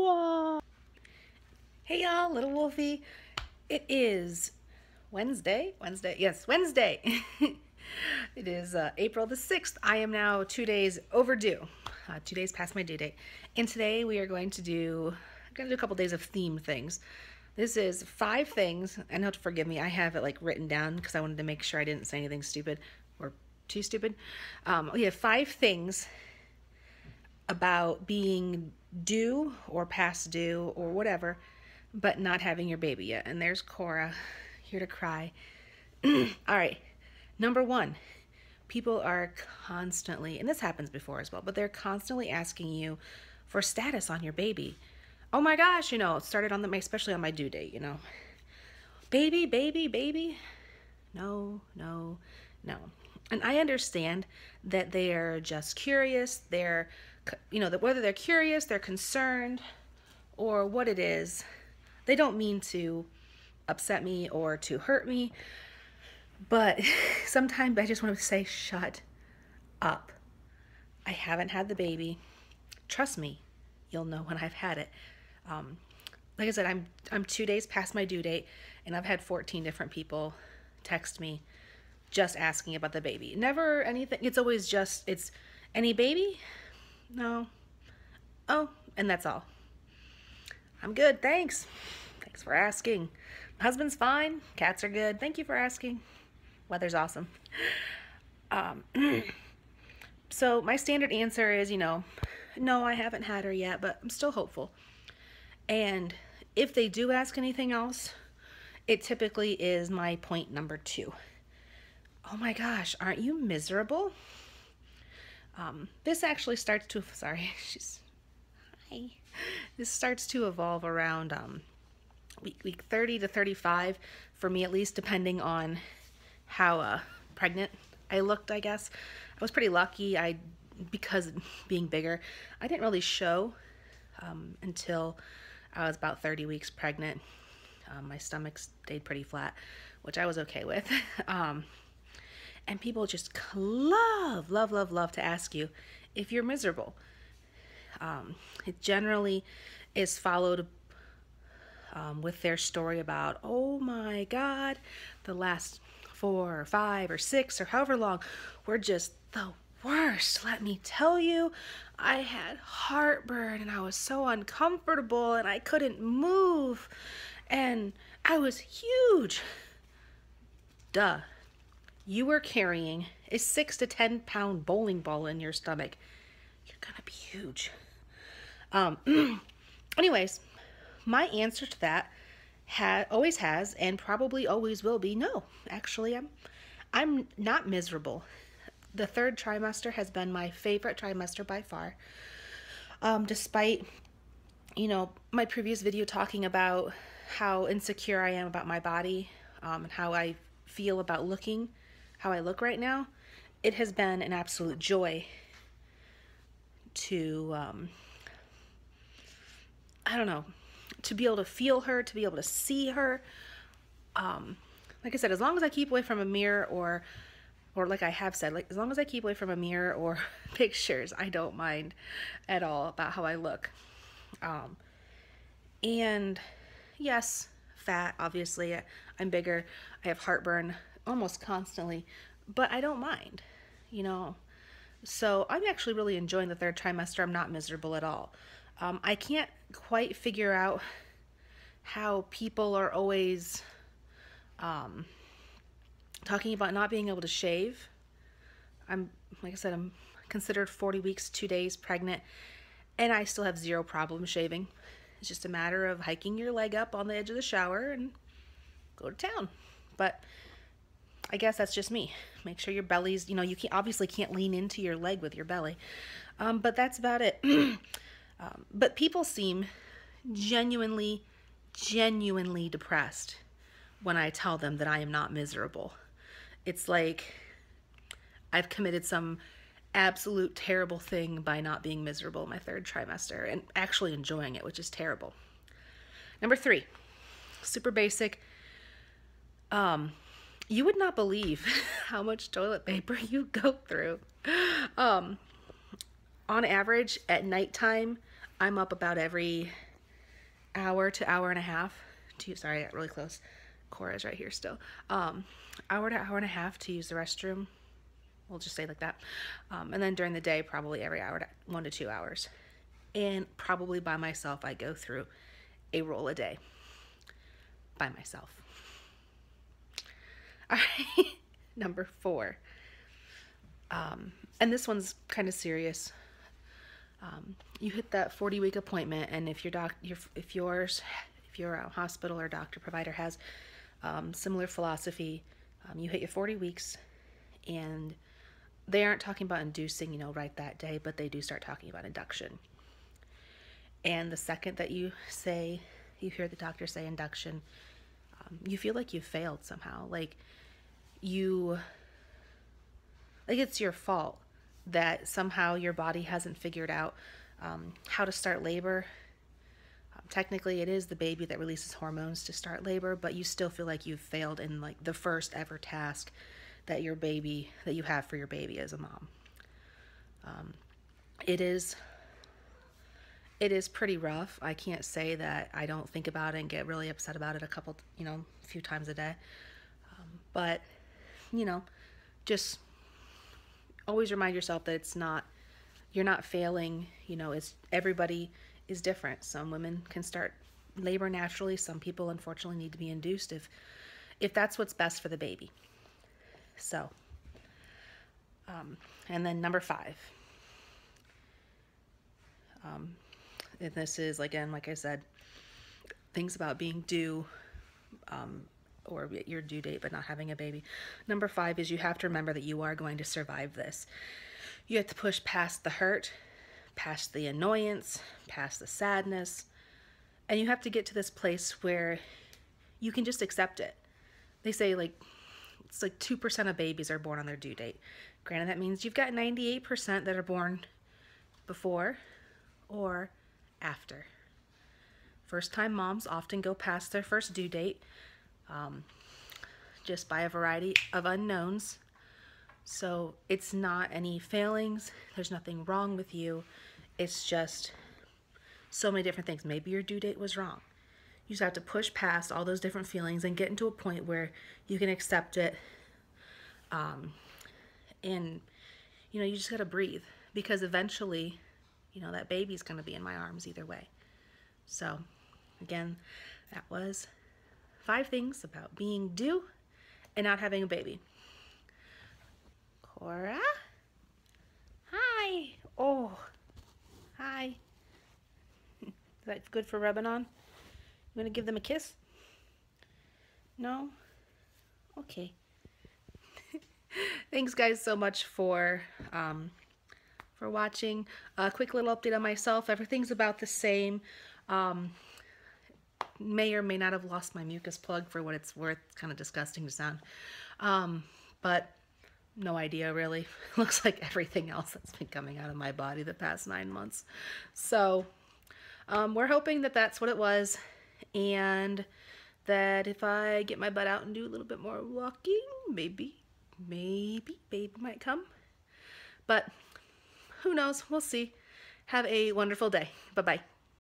Wah. Hey y'all, little Wolfie. It is Wednesday. Yes, Wednesday. It is April the 6th. I am now 2 days overdue. 2 days past my due date. And today we are going to do a couple days of themed things. This is 5 things, and you'll have to forgive me. I have it like written down because I wanted to make sure I didn't say anything stupid or too stupid. We have 5 things about being due or past due or whatever, but not having your baby yet. And there's Cora, here to cry. All right, number 1, people are constantly, and this happens before as well, but they're constantly asking you for status on your baby. Oh my gosh, it started on especially on my due date, baby. No. And I understand that they're just curious. They're, whether they're curious, they're concerned, or what it is, they don't mean to upset me or to hurt me. But sometimes I just want to say, shut up. I haven't had the baby. Trust me, you'll know when I've had it. Like I said, I'm 2 days past my due date, and I've had 14 different people text me just asking about the baby. Never anything. It's always just, it's any baby? No. Oh, and that's all. I'm good, thanks. Thanks for asking. My husband's fine. Cats are good. Thank you for asking. Weather's awesome. So my standard answer is, no, I haven't had her yet, but I'm still hopeful. And if they do ask anything else, it typically is my point number 2. Oh my gosh, aren't you miserable? This actually starts to, hi. This starts to evolve around week 30 to 35, for me at least, depending on how pregnant I looked, I guess. I was pretty lucky. Because being bigger, I didn't really show until I was about 30 weeks pregnant. My stomach stayed pretty flat, which I was okay with. And people just love to ask you if you're miserable. It generally is followed with their story about, oh my God, the last 4 or 5 or 6 or however long were just the worst. Let me tell you, I had heartburn and I was so uncomfortable and I couldn't move and I was huge. Duh. You were carrying a 6 to 10 pound bowling ball in your stomach. You're gonna be huge. Anyways, my answer to that always has and probably always will be no. Actually, I'm not miserable. The 3rd trimester has been my favorite trimester by far. Despite, my previous video talking about how insecure I am about my body, and how I feel about how I look right now, it has been an absolute joy to, to be able to feel her, to be able to see her. Like I said, as long as I keep away from a mirror or like I have said, as long as I keep away from a mirror or pictures, I don't mind at all about how I look. And yes, fat, obviously, I'm bigger. I have heartburn almost constantly, but I don't mind, So I'm actually really enjoying the 3rd trimester. I'm not miserable at all. I can't quite figure out how people are always talking about not being able to shave. Like I said, I'm considered 40 weeks, 2 days pregnant, and I still have 0 problem shaving. It's just a matter of hiking your leg up on the edge of the shower and go to town. But I guess that's just me. Make sure your belly's, you obviously can't lean into your leg with your belly. But that's about it. But people seem genuinely depressed when I tell them that I am not miserable. It's like I've committed some absolute terrible thing by not being miserable in my 3rd trimester and actually enjoying it, which is terrible. Number 3, super basic. You would not believe how much toilet paper you go through. On average, at nighttime, I'm up about every hour to hour and a half to, sorry, I got really close. Cora's right here still. Hour to hour and a half to use the restroom. We'll just say like that. And then during the day, probably every hour to 1 to 2 hours. And probably by myself, I go through a roll a day by myself. All right, number 4. And this one's kind of serious. You hit that 40-week appointment, and if your hospital or doctor provider has similar philosophy, you hit your 40 weeks, and they aren't talking about inducing, right that day, but they do start talking about induction. And the second that you hear the doctor say induction, you feel like you failed somehow, like it's your fault that somehow your body hasn't figured out how to start labor. Technically, it is the baby that releases hormones to start labor, but you still feel like you've failed in like the first ever task that you have for your baby as a mom. It is pretty rough. I can't say that I don't think about it and get really upset about it a few times a day. But just always remind yourself that you're not failing. Everybody is different. Some women can start labor naturally. Some people unfortunately need to be induced if that's what's best for the baby. So, and then number 5. And this is, again, like I said, things about being due, or your due date, but not having a baby. Number 5 is you have to remember that you are going to survive this. You have to push past the hurt, past the annoyance, past the sadness, and you have to get to this place where you can just accept it. They say it's like 2% of babies are born on their due date. Granted, that means you've got 98% that are born before or after. First-time moms often go past their first due date just by a variety of unknowns. So it's not any failings. There's nothing wrong with you. It's just so many different things. Maybe your due date was wrong. You just have to push past all those different feelings and get into a point where you can accept it. And, you just got to breathe, because eventually, that baby's going to be in my arms either way. So, again, that was 5 things about being due and not having a baby. Cora? Hi. Oh, hi. Is that good for rubbing on? You want to give them a kiss? No? Okay. Thanks, guys, so much for watching. A quick little update on myself. Everything's about the same. May or may not have lost my mucus plug, for what it's worth. It's kind of disgusting to sound. But no idea, really. Looks like everything else that's been coming out of my body the past 9 months. So we're hoping that that's what it was, and that if I get my butt out and do a little bit more walking, maybe baby might come. But who knows? We'll see. Have a wonderful day. Bye-bye.